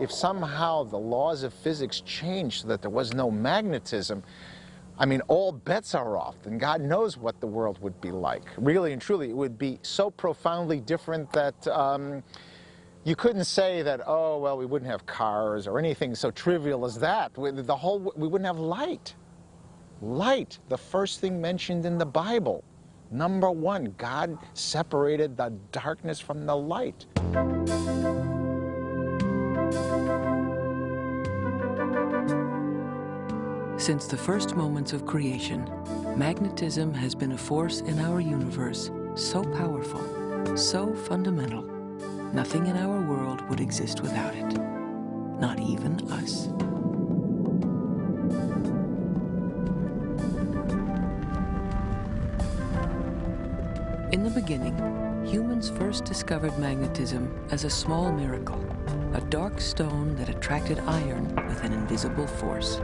If somehow the laws of physics changed so that there was no magnetism, I mean, all bets are off, and God knows what the world would be like. Really and truly, it would be so profoundly different that you couldn't say that, oh, well, we wouldn't have cars or anything so trivial as that. We wouldn't have light. Light, the first thing mentioned in the Bible. Number one, God separated the darkness from the light. Since the first moments of creation, magnetism has been a force in our universe so powerful, so fundamental, nothing in our world would exist without it, not even us. In the beginning, humans first discovered magnetism as a small miracle, a dark stone that attracted iron with an invisible force.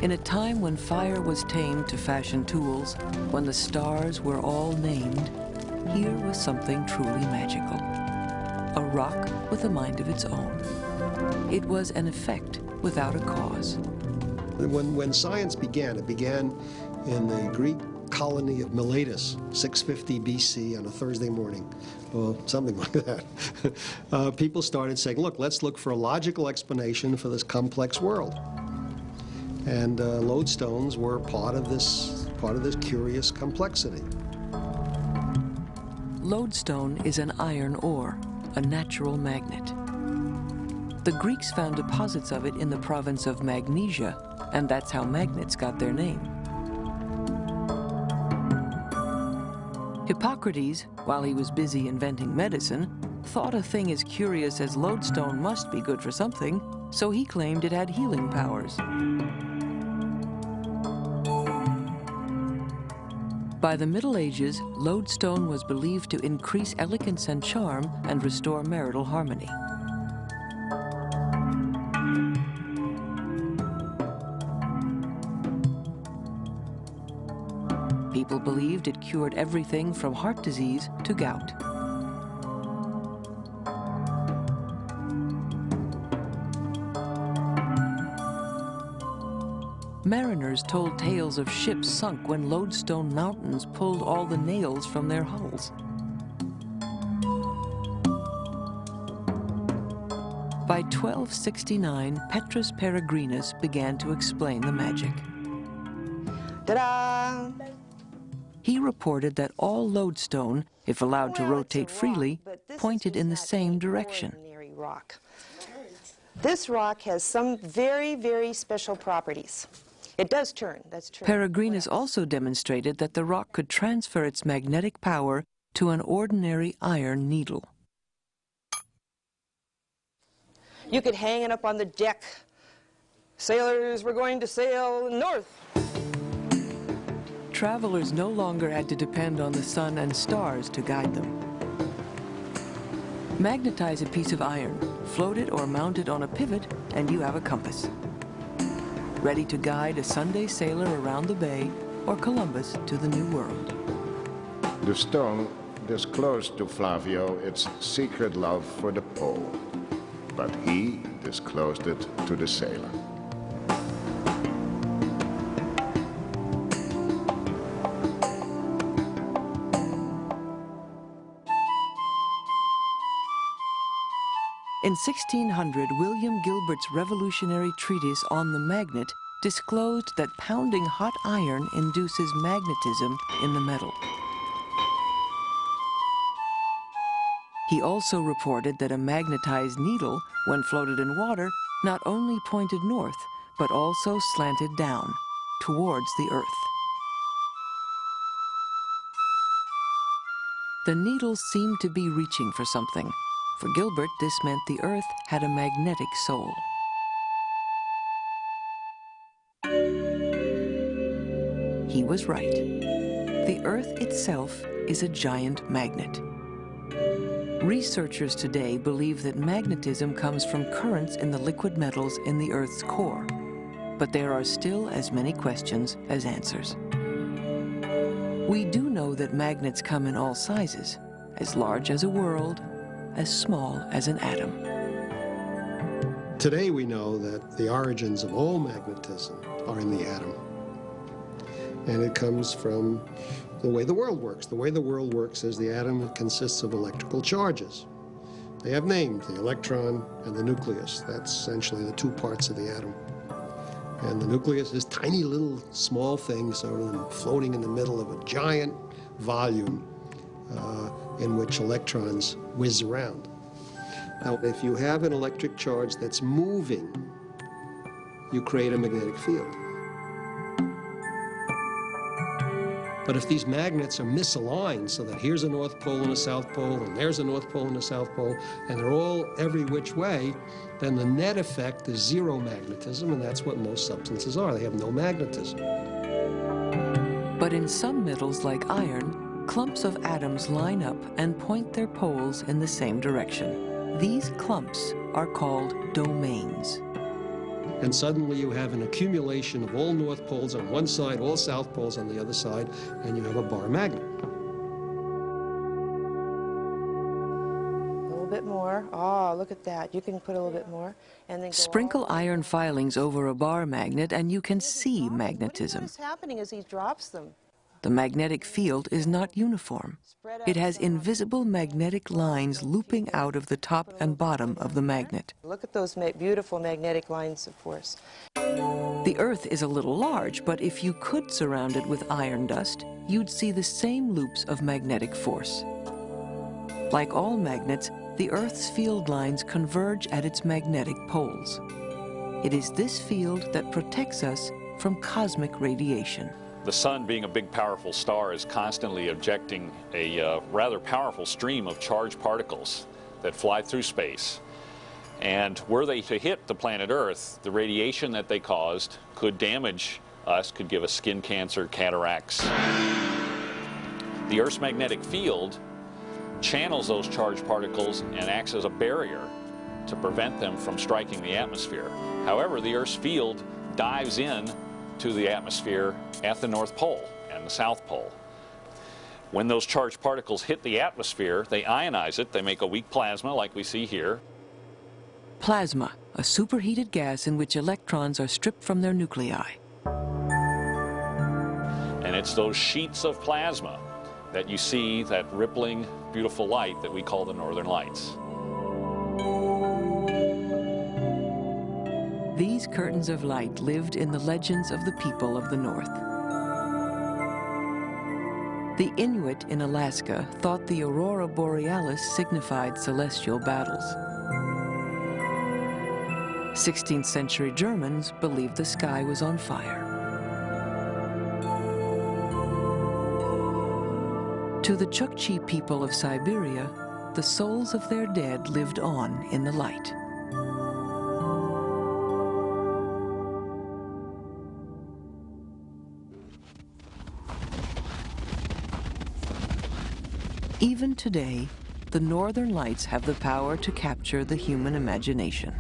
In a time when fire was tamed to fashion tools, when the stars were all named, here was something truly magical. A rock with a mind of its own. It was an effect without a cause. When science began, it began in the Greek colony of Miletus, 650 BC on a Thursday morning, or something like that. People started saying, look, let's look for a logical explanation for this complex world. And lodestones were part of this curious complexity. Lodestone is an iron ore, a natural magnet. The Greeks found deposits of it in the province of Magnesia, and that's how magnets got their name. Hippocrates, while he was busy inventing medicine, thought a thing as curious as lodestone must be good for something, so he claimed it had healing powers. By the Middle Ages, lodestone was believed to increase elegance and charm and restore marital harmony. People believed it cured everything from heart disease to gout. Mariners told tales of ships sunk when lodestone mountains pulled all the nails from their hulls. By 1269, Petrus Peregrinus began to explain the magic. Ta-da! He reported that all lodestone, if allowed to rotate freely, pointed in the same direction. Rock. This rock has some very, very special properties. It does turn, that's true. Peregrinus also demonstrated that the rock could transfer its magnetic power to an ordinary iron needle. You could hang it up on the deck. Sailors were going to sail north. Travelers no longer had to depend on the sun and stars to guide them. Magnetize a piece of iron, float it or mount it on a pivot, and you have a compass. Ready to guide a Sunday sailor around the bay or Columbus to the New World. The stone disclosed to Flavio its secret love for the pole, but he disclosed it to the sailor. In 1600, William Gilbert's revolutionary treatise on the magnet disclosed that pounding hot iron induces magnetism in the metal. He also reported that a magnetized needle, when floated in water, not only pointed north, but also slanted down, towards the earth. The needle seemed to be reaching for something. For Gilbert, this meant the earth had a magnetic soul. He was right. The earth itself is a giant magnet. Researchers today believe that magnetism comes from currents in the liquid metals in the earth's core, but there are still as many questions as answers. We do know that magnets come in all sizes, as large as a world, as small as an atom. Today we know that the origins of all magnetism are in the atom. And it comes from the way the world works. The way the world works is the atom consists of electrical charges. They have names, the electron and the nucleus. That's essentially the two parts of the atom. And the nucleus is tiny little small things sort of floating in the middle of a giant volume in which electrons whiz around. Now, if you have an electric charge that's moving, you create a magnetic field. But if these magnets are misaligned, so that here's a North Pole and a South Pole, and there's a North Pole and a South Pole, and they're all every which way, then the net effect is zero magnetism, and that's what most substances are. They have no magnetism. But in some metals like iron, clumps of atoms line up and point their poles in the same direction. These clumps are called domains. And suddenly you have an accumulation of all North Poles on one side, all South Poles on the other side, and you have a bar magnet. A little bit more. Oh, look at that. You can put a little bit more. And then go Sprinkle all iron filings over a bar magnet and you can see magnetism. What is happening as he drops them? The magnetic field is not uniform. It has invisible magnetic lines looping out of the top and bottom of the magnet. Look at those beautiful magnetic lines of force. The Earth is a little large, but if you could surround it with iron dust, you'd see the same loops of magnetic force. Like all magnets, the Earth's field lines converge at its magnetic poles. It is this field that protects us from cosmic radiation. The sun, being a big, powerful star, is constantly ejecting a rather powerful stream of charged particles that fly through space. And were they to hit the planet Earth, the radiation that they caused could damage us, could give us skin cancer, cataracts. The Earth's magnetic field channels those charged particles and acts as a barrier to prevent them from striking the atmosphere. However, the Earth's field dives in to the atmosphere at the North Pole and the South Pole. When those charged particles hit the atmosphere, they ionize it, they make a weak plasma like we see here. Plasma, a superheated gas in which electrons are stripped from their nuclei. And it's those sheets of plasma that you see, that rippling, beautiful light that we call the Northern Lights. These curtains of light lived in the legends of the people of the North. The Inuit in Alaska thought the aurora borealis signified celestial battles. 16th century Germans believed the sky was on fire. To the Chukchi people of Siberia, the souls of their dead lived on in the light. Even today, the northern lights have the power to capture the human imagination.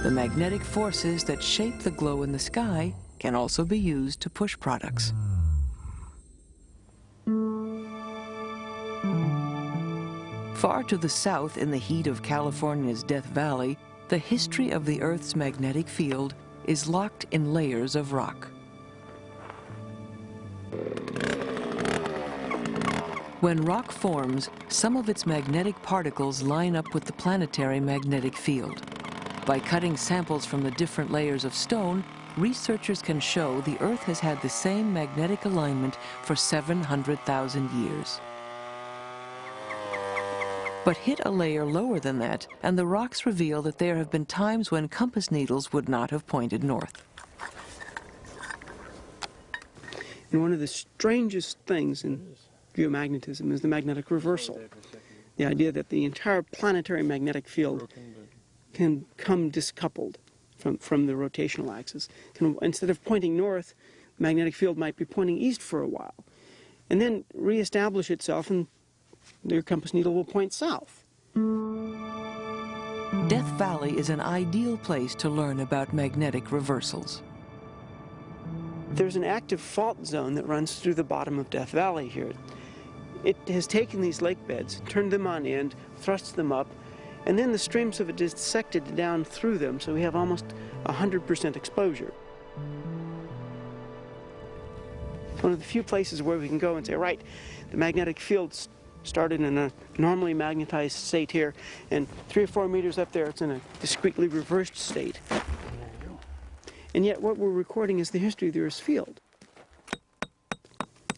The magnetic forces that shape the glow in the sky can also be used to push products. Far to the south, in the heat of California's Death Valley, the history of the Earth's magnetic field is locked in layers of rock. When rock forms, some of its magnetic particles line up with the planetary magnetic field. By cutting samples from the different layers of stone, researchers can show the Earth has had the same magnetic alignment for 700,000 years. But hit a layer lower than that, and the rocks reveal that there have been times when compass needles would not have pointed north. And one of the strangest things in geomagnetism is the magnetic reversal. The idea that the entire planetary magnetic field can come discoupled from the rotational axis. Instead of pointing north, the magnetic field might be pointing east for a while, and then reestablish itself, and your compass needle will point south. Death Valley is an ideal place to learn about magnetic reversals. There's an active fault zone that runs through the bottom of Death Valley here. It has taken these lake beds, turned them on end, thrust them up, and then the streams have dissected down through them, so we have almost 100% exposure. It's one of the few places where we can go and say, right, the magnetic field started in a normally magnetized state here, and 3 or 4 meters up there, it's in a discretely reversed state. And yet what we're recording is the history of the Earth's field.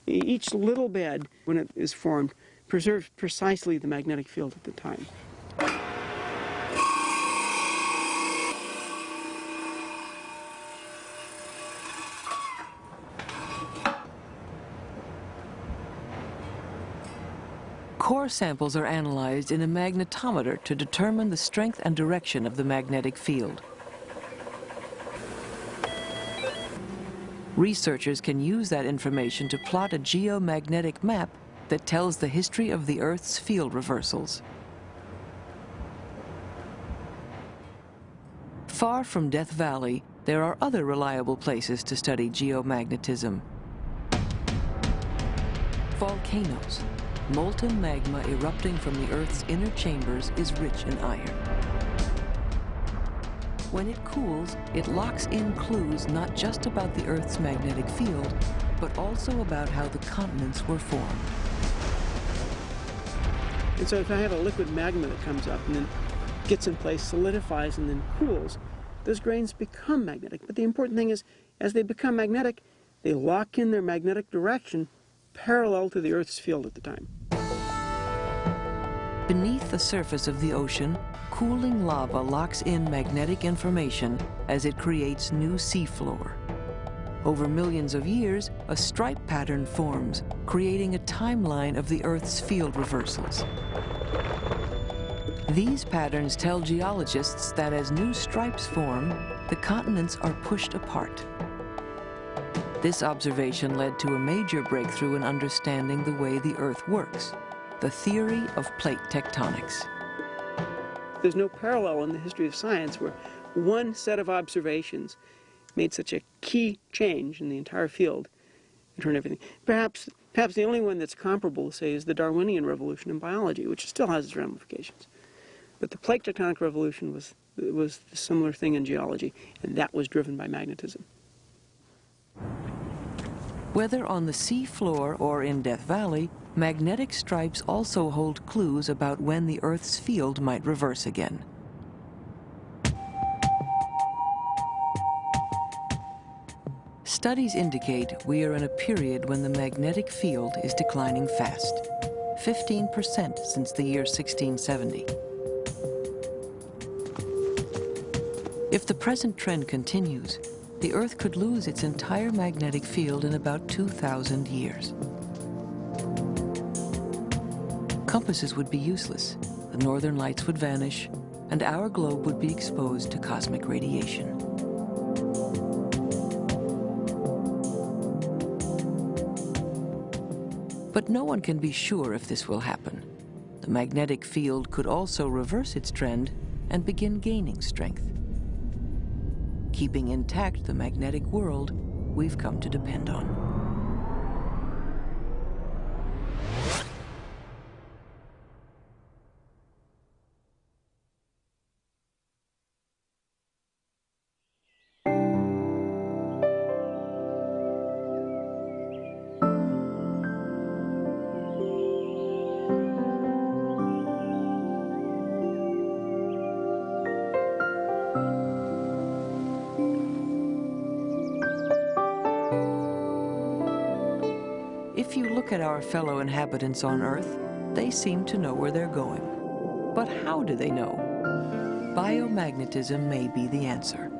Each little bed, when it is formed, preserves precisely the magnetic field at the time. Core samples are analyzed in a magnetometer to determine the strength and direction of the magnetic field. Researchers can use that information to plot a geomagnetic map that tells the history of the Earth's field reversals. Far from Death Valley, there are other reliable places to study geomagnetism. Volcanoes. Molten magma erupting from the Earth's inner chambers is rich in iron. When it cools, it locks in clues not just about the Earth's magnetic field, but also about how the continents were formed. And so if I have a liquid magma that comes up and then gets in place, solidifies, and then cools, those grains become magnetic. But the important thing is, as they become magnetic, they lock in their magnetic direction parallel to the Earth's field at the time. Beneath the surface of the ocean, cooling lava locks in magnetic information as it creates new seafloor. Over millions of years, a stripe pattern forms, creating a timeline of the Earth's field reversals. These patterns tell geologists that as new stripes form, the continents are pushed apart. This observation led to a major breakthrough in understanding the way the Earth works, the theory of plate tectonics. There's no parallel in the history of science where one set of observations made such a key change in the entire field and turned everything. Perhaps the only one that's comparable, say, is the Darwinian revolution in biology, which still has its ramifications. But the plate tectonic revolution was a similar thing in geology, and that was driven by magnetism. Whether on the sea floor or in Death Valley, magnetic stripes also hold clues about when the Earth's field might reverse again. Studies indicate we are in a period when the magnetic field is declining fast, 15% since the year 1670. If the present trend continues, the Earth could lose its entire magnetic field in about 2,000 years. Compasses would be useless, the northern lights would vanish, and our globe would be exposed to cosmic radiation. But no one can be sure if this will happen. The magnetic field could also reverse its trend and begin gaining strength, keeping intact the magnetic world we've come to depend on. If you look at our fellow inhabitants on Earth, they seem to know where they're going. But how do they know? Biomagnetism may be the answer.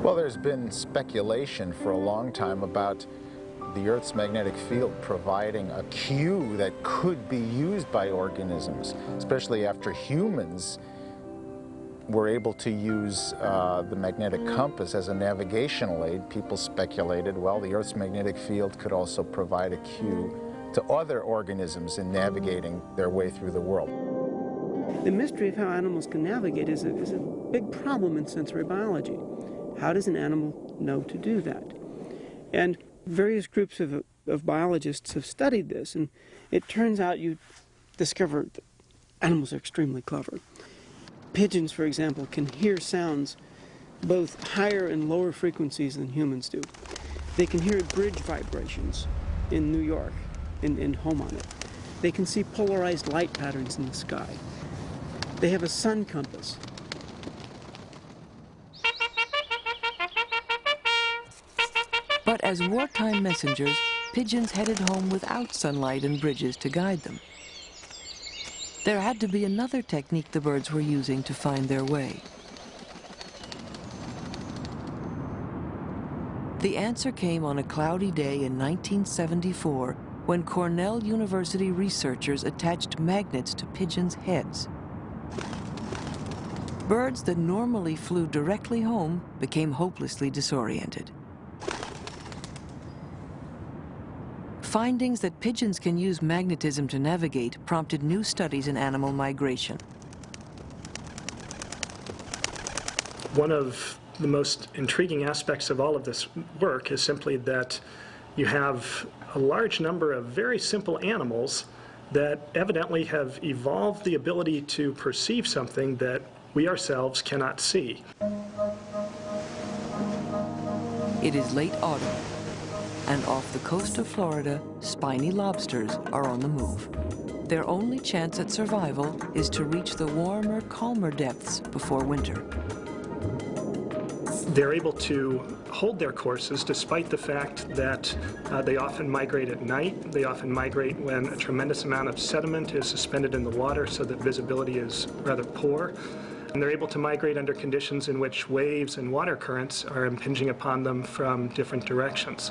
Well, there's been speculation for a long time about the Earth's magnetic field providing a cue that could be used by organisms, especially after humans were able to use the magnetic compass as a navigational aid. People speculated, well, the Earth's magnetic field could also provide a cue to other organisms in navigating their way through the world. The mystery of how animals can navigate is a big problem in sensory biology. How does an animal know to do that? And various groups of biologists have studied this, and it turns out you discover that animals are extremely clever. Pigeons, for example, can hear sounds both higher and lower frequencies than humans do. They can hear bridge vibrations in New York and home on it. They can see polarized light patterns in the sky. They have a sun compass. But as wartime messengers, pigeons headed home without sunlight and bridges to guide them. There had to be another technique the birds were using to find their way. The answer came on a cloudy day in 1974 when Cornell University researchers attached magnets to pigeons' heads. Birds that normally flew directly home became hopelessly disoriented. Findings that pigeons can use magnetism to navigate prompted new studies in animal migration. One of the most intriguing aspects of all of this work is simply that you have a large number of very simple animals that evidently have evolved the ability to perceive something that we ourselves cannot see. It is late autumn, and off the coast of Florida, spiny lobsters are on the move. Their only chance at survival is to reach the warmer, calmer depths before winter. They're able to hold their courses despite the fact that they often migrate at night. They often migrate when a tremendous amount of sediment is suspended in the water so that visibility is rather poor. And they're able to migrate under conditions in which waves and water currents are impinging upon them from different directions.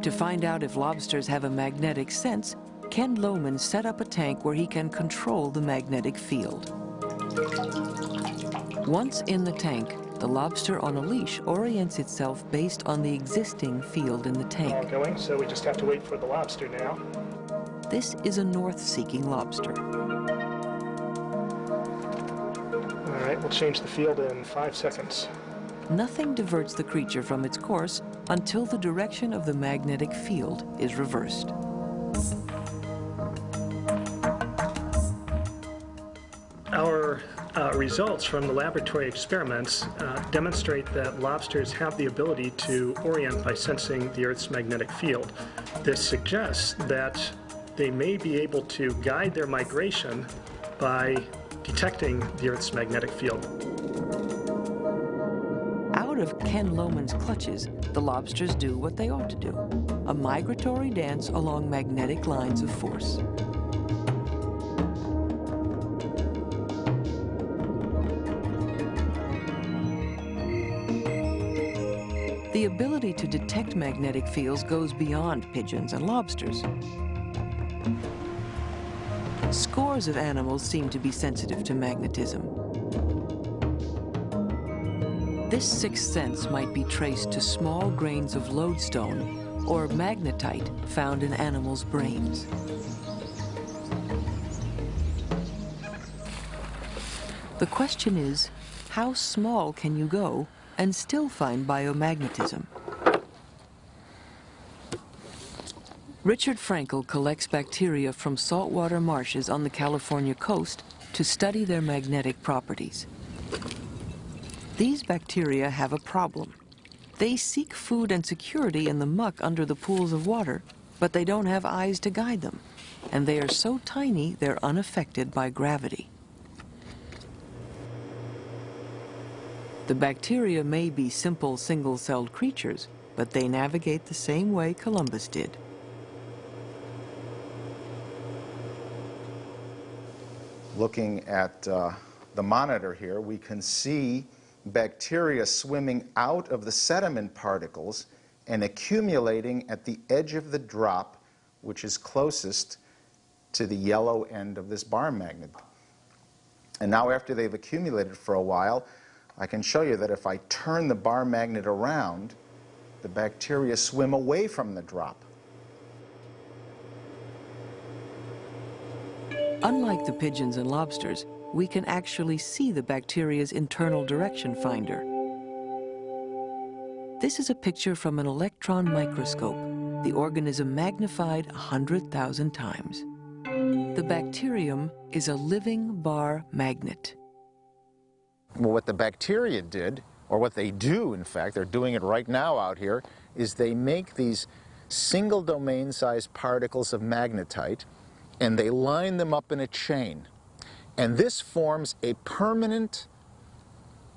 To find out if lobsters have a magnetic sense, Ken Lohman set up a tank where he can control the magnetic field. Once in the tank, the lobster on a leash orients itself based on the existing field in the tank. Going, so we just have to wait for the lobster now. This is a north-seeking lobster. All right, we'll change the field in 5 seconds. Nothing diverts the creature from its course until the direction of the magnetic field is reversed. Our results from the laboratory experiments demonstrate that lobsters have the ability to orient by sensing the Earth's magnetic field. This suggests that they may be able to guide their migration by detecting the Earth's magnetic field. Out of Ken Lohman's clutches, the lobsters do what they ought to do, a migratory dance along magnetic lines of force. The ability to detect magnetic fields goes beyond pigeons and lobsters. Scores of animals seem to be sensitive to magnetism. This sixth sense might be traced to small grains of lodestone or magnetite found in animals' brains. The question is, how small can you go and still find biomagnetism? Richard Frankel collects bacteria from saltwater marshes on the California coast to study their magnetic properties. These bacteria have a problem. They seek food and security in the muck under the pools of water, but they don't have eyes to guide them, and they are so tiny they're unaffected by gravity. The bacteria may be simple single-celled creatures, but they navigate the same way Columbus did. Looking at the monitor here, we can see bacteria swimming out of the sediment particles and accumulating at the edge of the drop, which is closest to the yellow end of this bar magnet. And now after they've accumulated for a while, I can show you that if I turn the bar magnet around, the bacteria swim away from the drop. Unlike the pigeons and lobsters, we can actually see the bacteria's internal direction finder. This is a picture from an electron microscope, the organism magnified 100,000 times. The bacterium is a living bar magnet. Well, what the bacteria did, or what they do, in fact, they're doing it right now out here, is they make these single domain-sized particles of magnetite, and they line them up in a chain. And this forms a permanent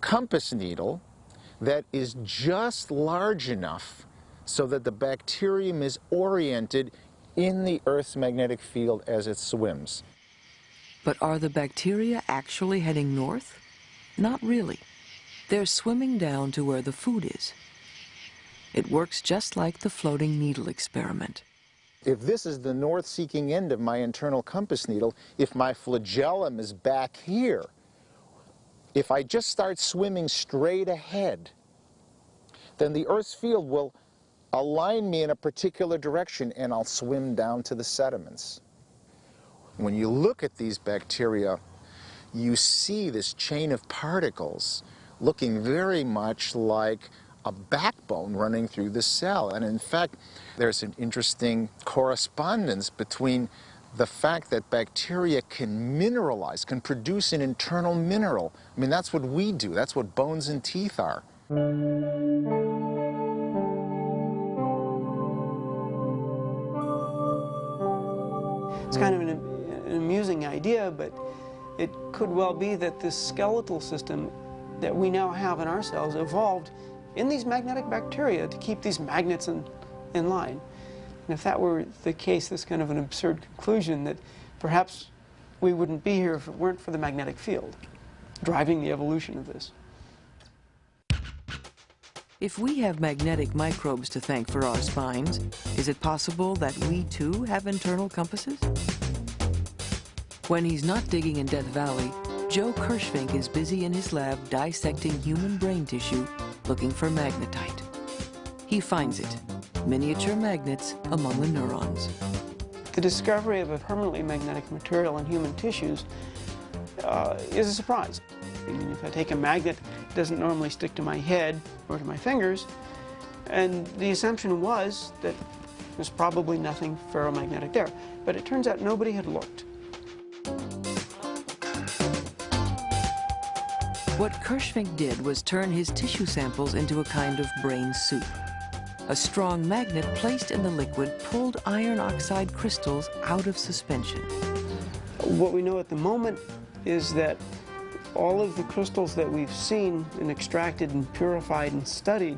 compass needle that is just large enough so that the bacterium is oriented in the Earth's magnetic field as it swims. But are the bacteria actually heading north? Not really. They're swimming down to where the food is. It works just like the floating needle experiment. If this is the north-seeking end of my internal compass needle, if my flagellum is back here, if I just start swimming straight ahead, then the Earth's field will align me in a particular direction and I'll swim down to the sediments. When you look at these bacteria, you see this chain of particles looking very much like a backbone running through the cell. And in fact, there's an interesting correspondence between the fact that bacteria can mineralize, can produce an internal mineral. I mean, that's what we do. That's what bones and teeth are. It's kind of an amusing idea, but it could well be that this skeletal system that we now have in our cells evolved in these magnetic bacteria to keep these magnets in line. And if that were the case, that's kind of an absurd conclusion that perhaps we wouldn't be here if it weren't for the magnetic field driving the evolution of this. If we have magnetic microbes to thank for our spines, is it possible that we too have internal compasses? When he's not digging in Death Valley, Joe Kirschvink is busy in his lab dissecting human brain tissue, looking for magnetite. He finds it, miniature magnets among the neurons. The discovery of a permanently magnetic material in human tissues is a surprise. I mean, if I take a magnet, it doesn't normally stick to my head or to my fingers, and the assumption was that there's probably nothing ferromagnetic there. But it turns out nobody had looked. What Kirschvink did was turn his tissue samples into a kind of brain soup. A strong magnet placed in the liquid pulled iron oxide crystals out of suspension. What we know at the moment is that all of the crystals that we've seen and extracted and purified and studied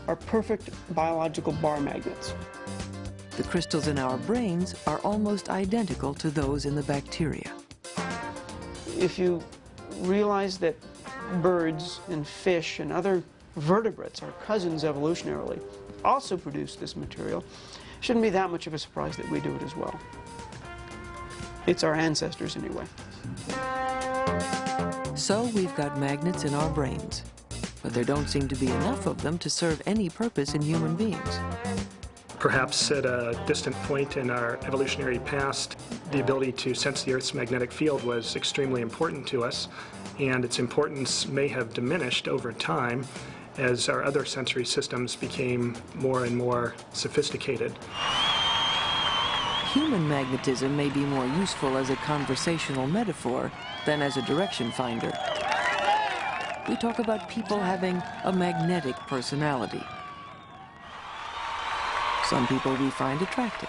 are perfect biological bar magnets. The crystals in our brains are almost identical to those in the bacteria. If you realize that birds and fish and other vertebrates, our cousins evolutionarily, also produce this material, shouldn't be that much of a surprise that we do it as well. It's our ancestors anyway. So we've got magnets in our brains, but there don't seem to be enough of them to serve any purpose in human beings. Perhaps at a distant point in our evolutionary past, the ability to sense the Earth's magnetic field was extremely important to us, and its importance may have diminished over time as our other sensory systems became more and more sophisticated. Human magnetism may be more useful as a conversational metaphor than as a direction finder. We talk about people having a magnetic personality. Some people we find attractive.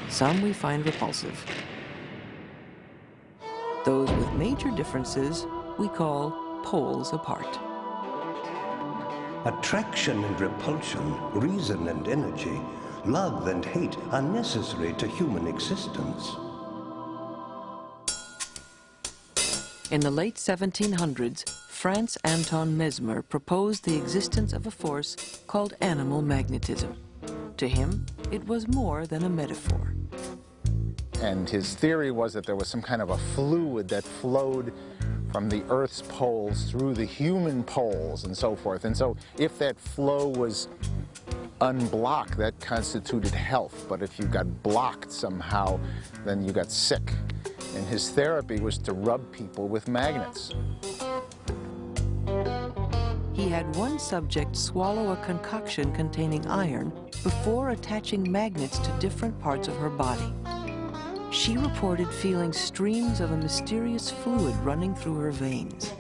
Some we find repulsive. Those with major differences we call poles apart. Attraction and repulsion, reason and energy, love and hate are necessary to human existence. In the late 1700s, Franz Anton Mesmer proposed the existence of a force called animal magnetism. To him, it was more than a metaphor. And his theory was that there was some kind of a fluid that flowed from the Earth's poles through the human poles and so forth. And so if that flow was unblocked, that constituted health. But if you got blocked somehow, then you got sick. And his therapy was to rub people with magnets. He had one subject swallow a concoction containing iron before attaching magnets to different parts of her body. She reported feeling streams of a mysterious fluid running through her veins.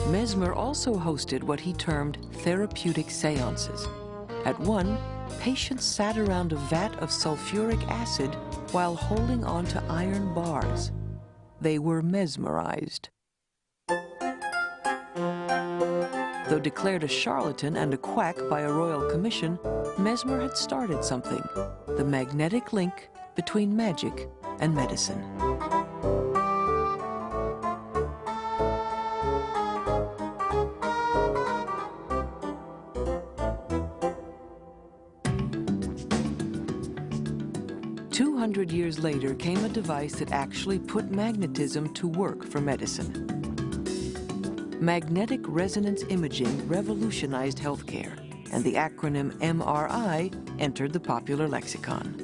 Mesmer also hosted what he termed therapeutic seances. At one, patients sat around a vat of sulfuric acid while holding on to iron bars. They were mesmerized. Though declared a charlatan and a quack by a royal commission, Mesmer had started something, the magnetic link between magic and medicine. Years later came a device that actually put magnetism to work for medicine. Magnetic resonance imaging revolutionized healthcare, and the acronym MRI entered the popular lexicon.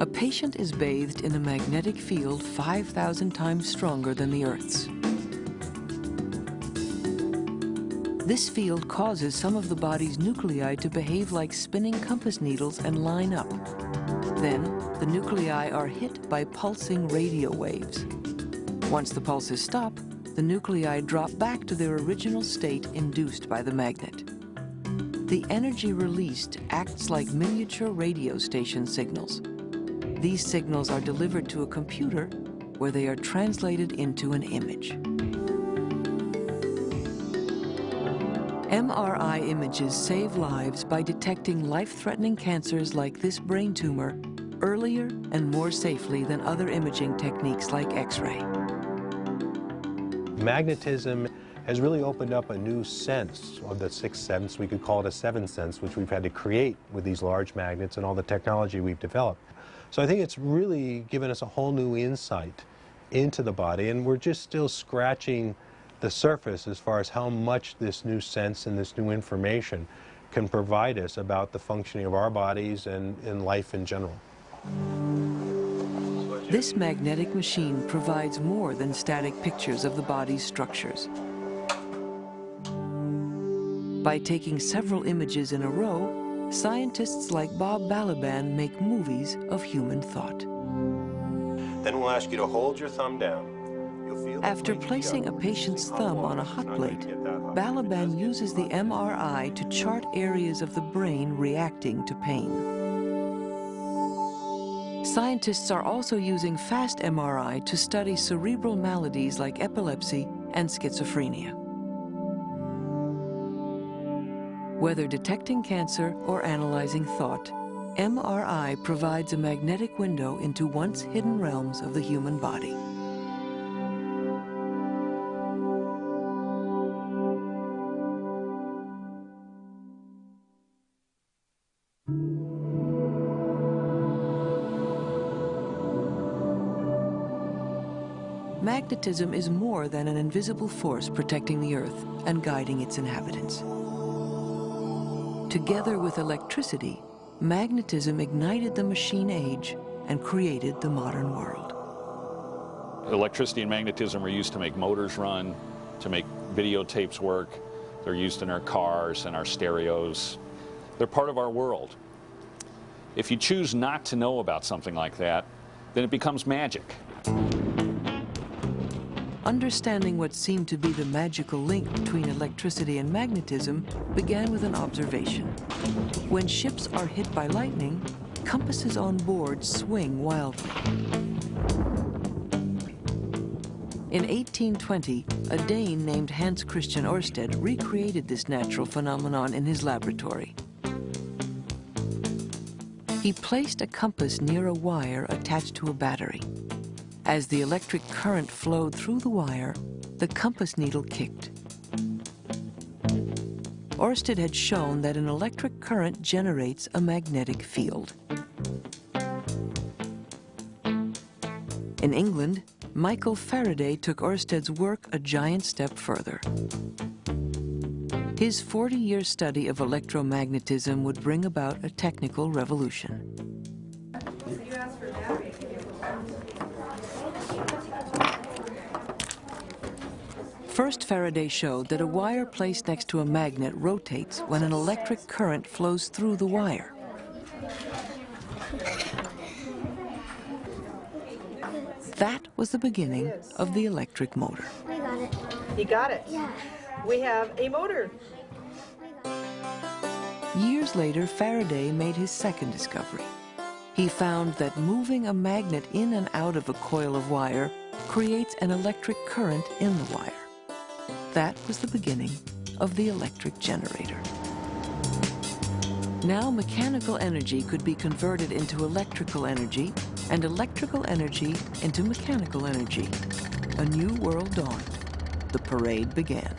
A patient is bathed in a magnetic field 5,000 times stronger than the Earth's. This field causes some of the body's nuclei to behave like spinning compass needles and line up. Then, the nuclei are hit by pulsing radio waves. Once the pulses stop, the nuclei drop back to their original state induced by the magnet. The energy released acts like miniature radio station signals. These signals are delivered to a computer where they are translated into an image. MRI images save lives by detecting life-threatening cancers like this brain tumor earlier and more safely than other imaging techniques like X-ray. Magnetism has really opened up a new sense of the sixth sense. We could call it a seventh sense, which we've had to create with these large magnets and all the technology we've developed. So I think it's really given us a whole new insight into the body, and we're just still scratching the surface as far as how much this new sense and this new information can provide us about the functioning of our bodies and life in general. This magnetic machine provides more than static pictures of the body's structures. By taking several images in a row, scientists like Bob Balaban make movies of human thought. Then we'll ask you to hold your thumb down. After placing a patient's thumb on a hot plate, Balaban uses the MRI to chart areas of the brain reacting to pain. Scientists are also using fast MRI to study cerebral maladies like epilepsy and schizophrenia. Whether detecting cancer or analyzing thought, MRI provides a magnetic window into once hidden realms of the human body. magnetism is more than an invisible force protecting the Earth and guiding its inhabitants. Together with electricity, magnetism ignited the machine age and created the modern world. Electricity and magnetism are used to make motors run, to make videotapes work. They're used in our cars and our stereos. They're part of our world. If you choose not to know about something like that, then it becomes magic. Understanding what seemed to be the magical link between electricity and magnetism began with an observation. When ships are hit by lightning, compasses on board swing wildly. In 1820, a Dane named Hans Christian Ørsted recreated this natural phenomenon in his laboratory. He placed a compass near a wire attached to a battery. As the electric current flowed through the wire, the compass needle kicked. Ørsted had shown that an electric current generates a magnetic field. In England, Michael Faraday took Ørsted's work a giant step further. His 40-year study of electromagnetism would bring about a technical revolution. First, Faraday showed that a wire placed next to a magnet rotates when an electric current flows through the wire. That was the beginning of the electric motor. We got it. You got it? Yeah. We have a motor. Years later, Faraday made his second discovery. He found that moving a magnet in and out of a coil of wire creates an electric current in the wire. That was the beginning of the electric generator. Now mechanical energy could be converted into electrical energy, and electrical energy into mechanical energy. A new world dawned. The parade began.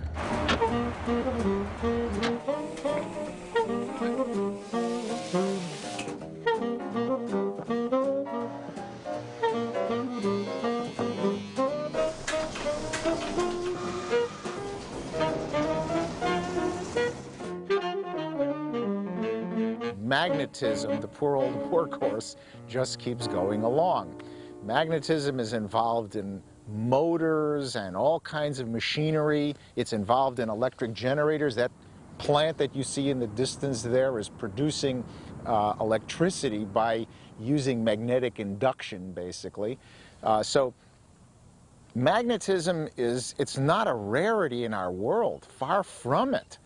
Magnetism, the poor old workhorse, just keeps going along. Magnetism is involved in motors and all kinds of machinery. It's involved in electric generators. That plant that you see in the distance there is producing electricity by using magnetic induction, basically. So magnetism it's not a rarity in our world. Far from it.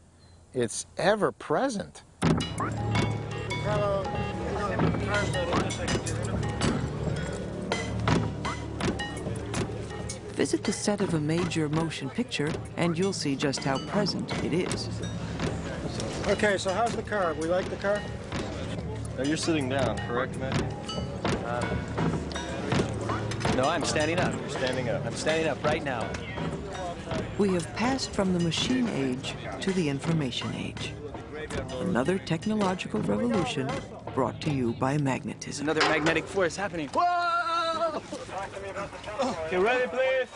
It's ever present. Visit the set of a major motion picture, and you'll see just how present it is. Okay, so how's the car? We like the car? No, you're sitting down, correct, Matthew? No, I'm standing up. You're standing up. I'm standing up right now. We have passed from the machine age to the information age. Another technological revolution brought to you by magnetism. Another magnetic force happening. Whoa! Get ready, please.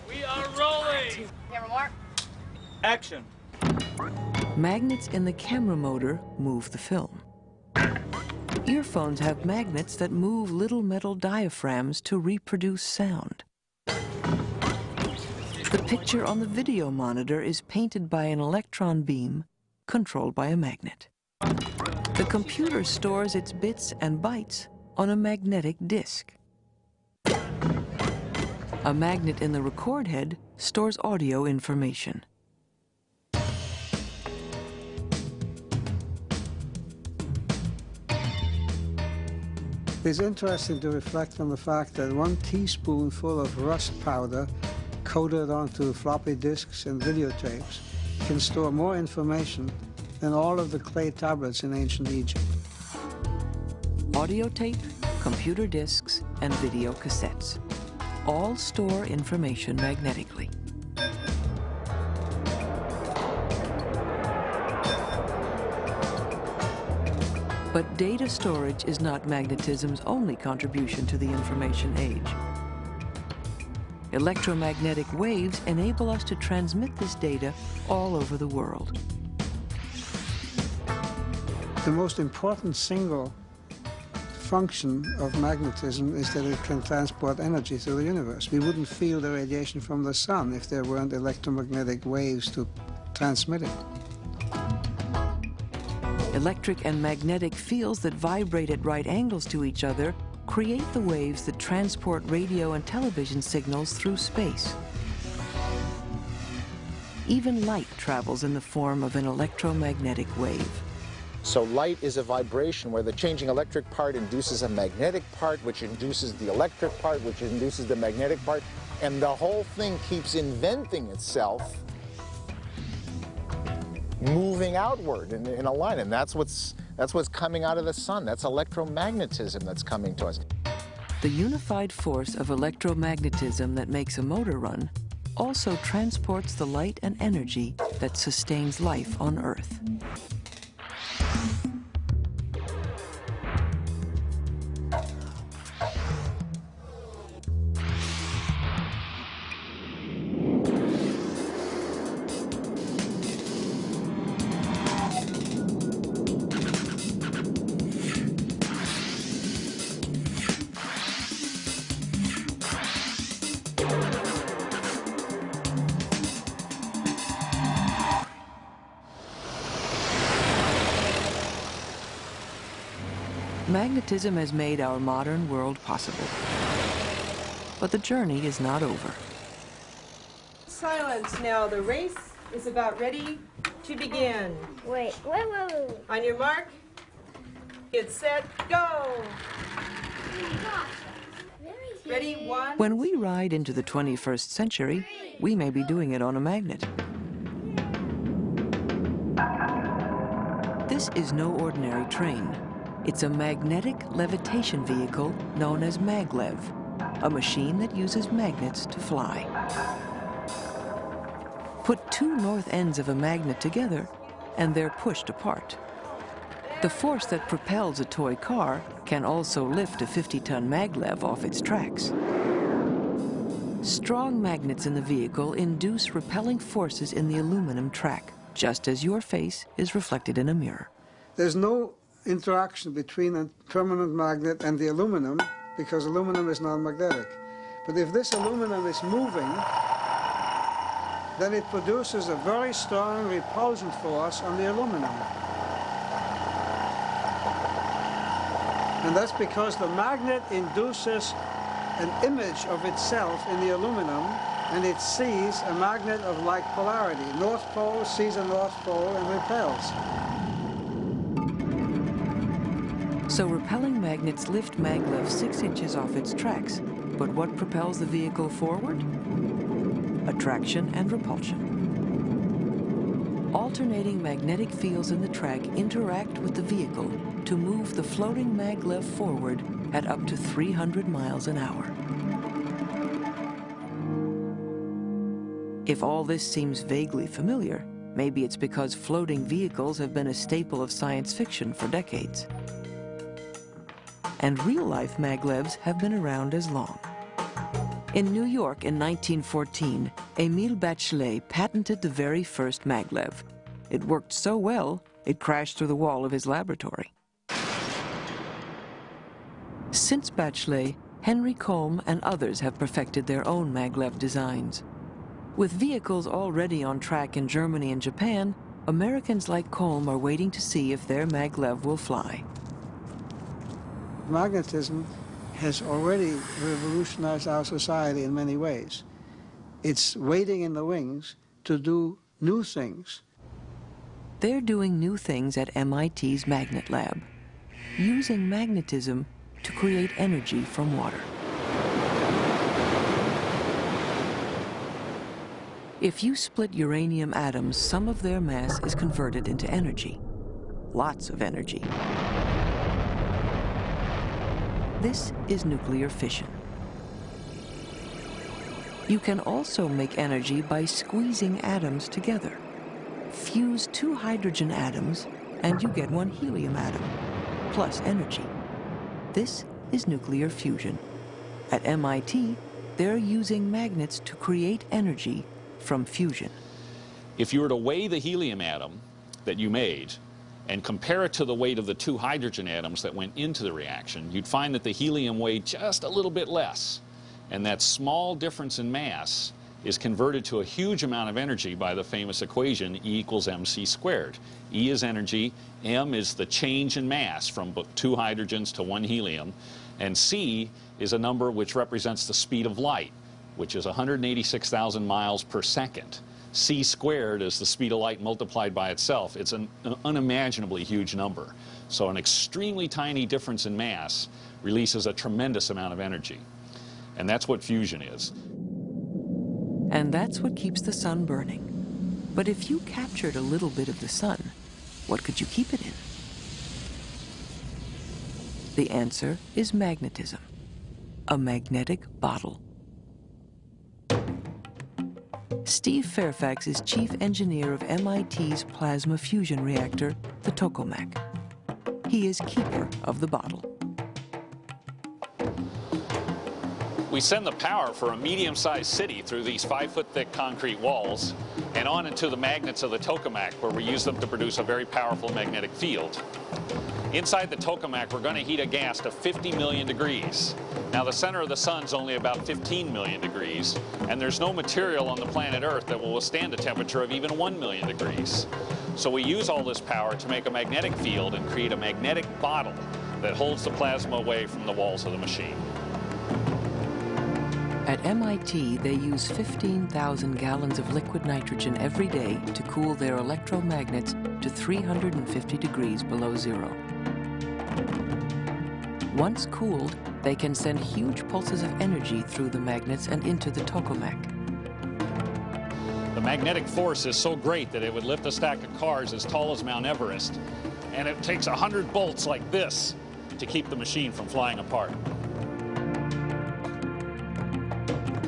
We are rolling. Camera more. Action. Magnets in the camera motor move the film. Earphones have magnets that move little metal diaphragms to reproduce sound. The picture on the video monitor is painted by an electron beam controlled by a magnet. The computer stores its bits and bytes on a magnetic disk. A magnet in the record head stores audio information. It's interesting to reflect on the fact that 1 teaspoonful of rust powder coated onto floppy disks and videotapes can store more information than all of the clay tablets in ancient Egypt. Audio tape, computer disks, and video cassettes all store information magnetically. But data storage is not magnetism's only contribution to the information age. Electromagnetic waves enable us to transmit this data all over the world. The most important single function of magnetism is that it can transport energy through the universe. We wouldn't feel the radiation from the sun if there weren't electromagnetic waves to transmit it. Electric and magnetic fields that vibrate at right angles to each other create the waves that transport radio and television signals through space. Even light travels in the form of an electromagnetic wave. So light is a vibration where the changing electric part induces a magnetic part, which induces the electric part, which induces the magnetic part, and the whole thing keeps inventing itself, moving outward in a line, and that's what's coming out of the sun. That's electromagnetism that's coming to us. The unified force of electromagnetism that makes a motor run also transports the light and energy that sustains life on Earth. Magnetism has made our modern world possible. But the journey is not over. Silence now. The race is about ready to begin. Wait. On your mark, get set, go. Ready, one. When we ride into the 21st century, we may be doing it on a magnet. This is no ordinary train. It's a magnetic levitation vehicle known as maglev, a machine that uses magnets to fly. Put two north ends of a magnet together, and they're pushed apart. The force that propels a toy car can also lift a 50-ton maglev off its tracks. Strong magnets in the vehicle induce repelling forces in the aluminum track, just as your face is reflected in a mirror. There's no interaction between a permanent magnet and the aluminum because aluminum is non-magnetic. But if this aluminum is moving, then it produces a very strong repulsion force on the aluminum. And that's because the magnet induces an image of itself in the aluminum, and it sees a magnet of like polarity. North pole sees a north pole and repels. So repelling magnets lift maglev 6 inches off its tracks. But what propels the vehicle forward? Attraction and repulsion. Alternating magnetic fields in the track interact with the vehicle to move the floating maglev forward at up to 300 miles an hour. If all this seems vaguely familiar, maybe it's because floating vehicles have been a staple of science fiction for decades. And real-life maglevs have been around as long. In New York in 1914, Émile Bachelet patented the very first maglev. It worked so well, it crashed through the wall of his laboratory. Since Bachelet, Henry Combe and others have perfected their own maglev designs. With vehicles already on track in Germany and Japan, Americans like Combe are waiting to see if their maglev will fly. Magnetism has already revolutionized our society in many ways. It's waiting in the wings to do new things. They're doing new things at MIT's Magnet Lab, using magnetism to create energy from water. If you split uranium atoms, some of their mass is converted into energy. Lots of energy. This is nuclear fission. You can also make energy by squeezing atoms together. Fuse 2 hydrogen atoms, and you get 1 helium atom, plus energy. This is nuclear fusion. At MIT, they're using magnets to create energy from fusion. If you were to weigh the helium atom that you made and compare it to the weight of the 2 hydrogen atoms that went into the reaction, you'd find that the helium weighed just a little bit less. And that small difference in mass is converted to a huge amount of energy by the famous equation E equals mc squared. E is energy, m is the change in mass from 2 hydrogens to 1 helium, and c is a number which represents the speed of light, which is 186,000 miles per second. C squared is the speed of light multiplied by itself. It's an unimaginably huge number. So an extremely tiny difference in mass releases a tremendous amount of energy. And that's what fusion is. And that's what keeps the sun burning. But if you captured a little bit of the sun, what could you keep it in? The answer is magnetism, a magnetic bottle. Steve Fairfax is chief engineer of MIT's plasma fusion reactor, the tokamak. He is keeper of the bottle. We send the power for a medium-sized city through these 5-foot-thick concrete walls and on into the magnets of the tokamak, where we use them to produce a very powerful magnetic field. Inside the tokamak, we're going to heat a gas to 50 million degrees. Now, the center of the sun's only about 15 million degrees, and there's no material on the planet Earth that will withstand a temperature of even 1 million degrees. So we use all this power to make a magnetic field and create a magnetic bottle that holds the plasma away from the walls of the machine. At MIT, they use 15,000 gallons of liquid nitrogen every day to cool their electromagnets to 350 degrees below zero. Once cooled, they can send huge pulses of energy through the magnets and into the tokamak. The magnetic force is so great that it would lift a stack of cars as tall as Mount Everest, and it takes 100 bolts like this to keep the machine from flying apart.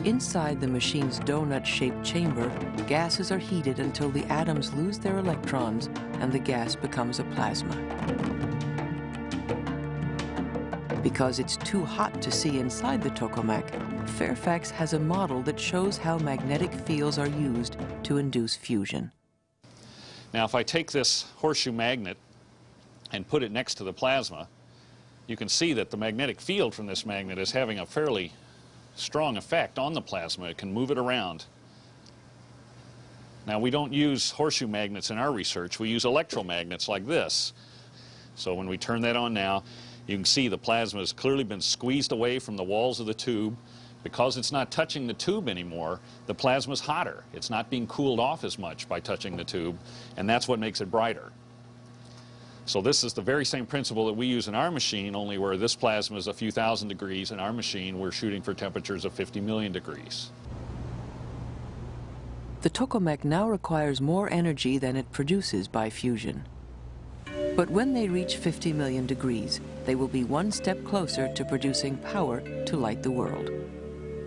Inside the machine's donut-shaped chamber, gases are heated until the atoms lose their electrons and the gas becomes a plasma. Because it's too hot to see inside the tokamak, Fairfax has a model that shows how magnetic fields are used to induce fusion. Now, if I take this horseshoe magnet and put it next to the plasma, you can see that the magnetic field from this magnet is having a fairly strong effect on the plasma. It can move it around. Now, we don't use horseshoe magnets in our research. We use electromagnets like this. So when we turn that on now, you can see the plasma has clearly been squeezed away from the walls of the tube. Because it's not touching the tube anymore, the plasma's hotter. It's not being cooled off as much by touching the tube, and that's what makes it brighter. So this is the very same principle that we use in our machine, only where this plasma is a few thousand degrees. In our machine, we're shooting for temperatures of 50 million degrees. The tokamak now requires more energy than it produces by fusion. But when they reach 50 million degrees, they will be one step closer to producing power to light the world.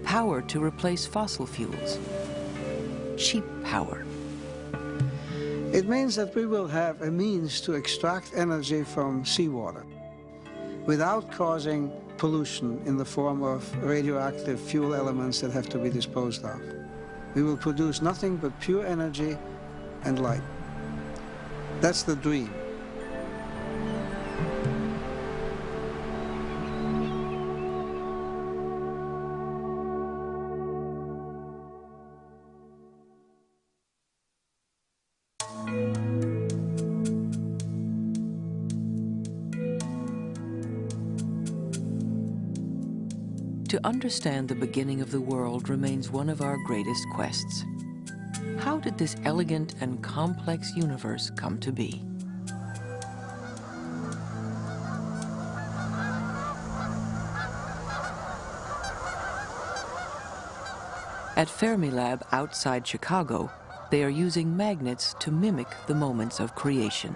Power to replace fossil fuels. Cheap power. It means that we will have a means to extract energy from seawater without causing pollution in the form of radioactive fuel elements that have to be disposed of. We will produce nothing but pure energy and light. That's the dream. To understand the beginning of the world remains one of our greatest quests. How did this elegant and complex universe come to be? At Fermilab outside Chicago, they are using magnets to mimic the moments of creation.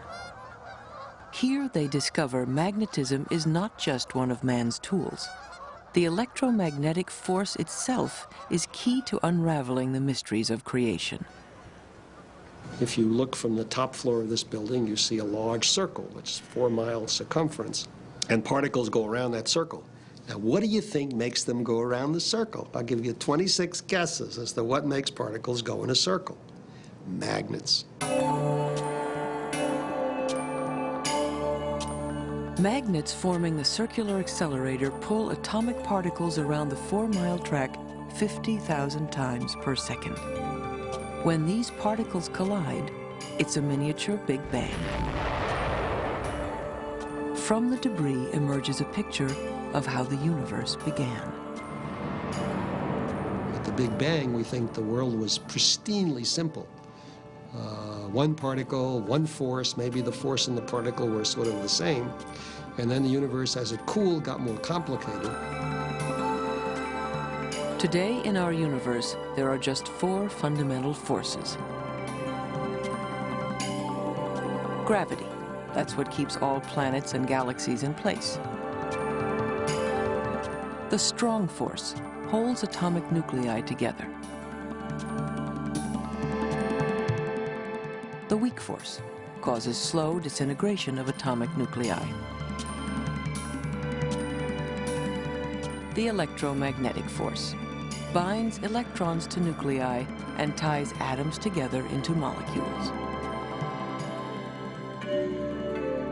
Here they discover magnetism is not just one of man's tools. The electromagnetic force itself is key to unraveling the mysteries of creation. If you look from the top floor of this building, you see a large circle, which is 4 miles circumference, and particles go around that circle. Now, what do you think makes them go around the circle? I'll give you 26 guesses as to what makes particles go in a circle. Magnets. Magnets forming the circular accelerator pull atomic particles around the 4-mile track 50,000 times per second. When these particles collide, it's a miniature Big Bang. From the debris emerges a picture of how the universe began. At the Big Bang, we think the world was pristinely simple. One particle, one force, maybe the force and the particle were sort of the same. And then the universe, as it cooled, got more complicated. Today in our universe, there are just 4 fundamental forces. Gravity. That's what keeps all planets and galaxies in place. The strong force holds atomic nuclei together. The weak force causes slow disintegration of atomic nuclei. The electromagnetic force binds electrons to nuclei and ties atoms together into molecules.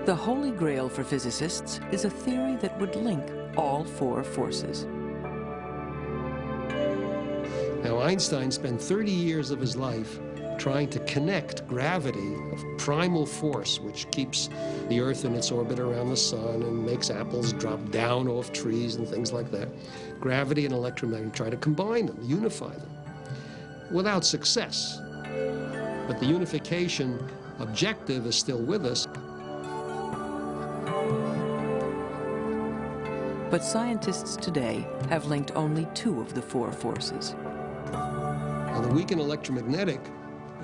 The holy grail for physicists is a theory that would link all 4 forces. Now, Einstein spent 30 years of his life trying to connect gravity, a primal force which keeps the Earth in its orbit around the sun and makes apples drop down off trees and things like that. Gravity and electromagnetic, try to combine them, unify them, without success. But the unification objective is still with us. But scientists today have linked only 2 of the 4 forces. Now, the weak and electromagnetic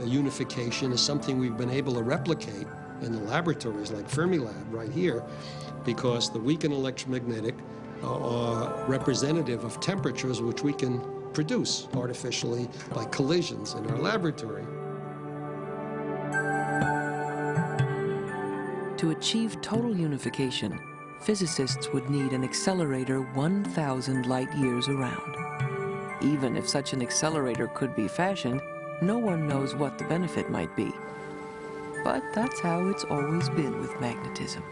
unification is something we've been able to replicate in the laboratories like Fermilab right here, because the weak and electromagnetic are representative of temperatures which we can produce artificially by collisions in our laboratory. To achieve total unification, physicists would need an accelerator 1,000 light years around. Even if such an accelerator could be fashioned, no one knows what the benefit might be. But that's how it's always been with magnetism.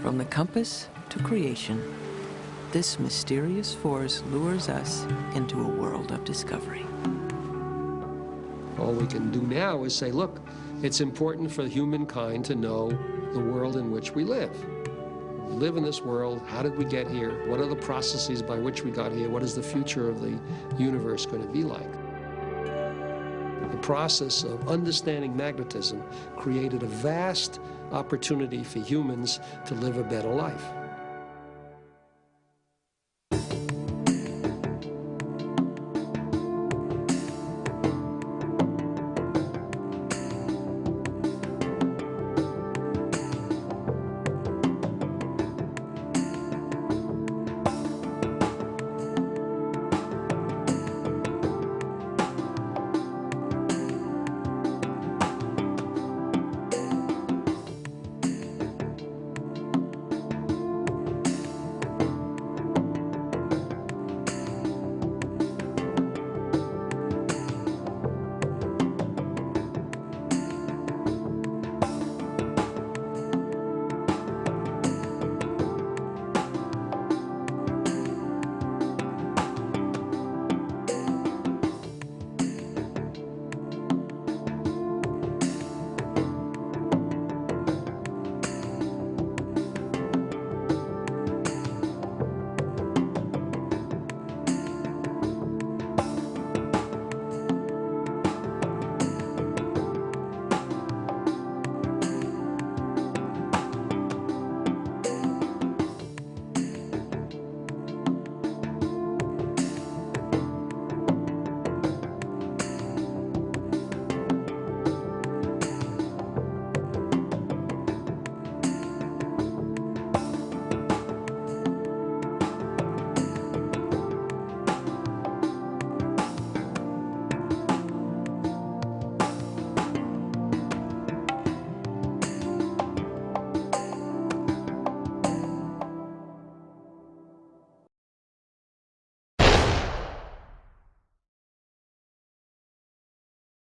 From the compass to creation, this mysterious force lures us into a world of discovery. All we can do now is say, look, it's important for humankind to know the world in which we live. We live in this world. How did we get here? What are the processes by which we got here? What is the future of the universe going to be like? The process of understanding magnetism created a vast opportunity for humans to live a better life.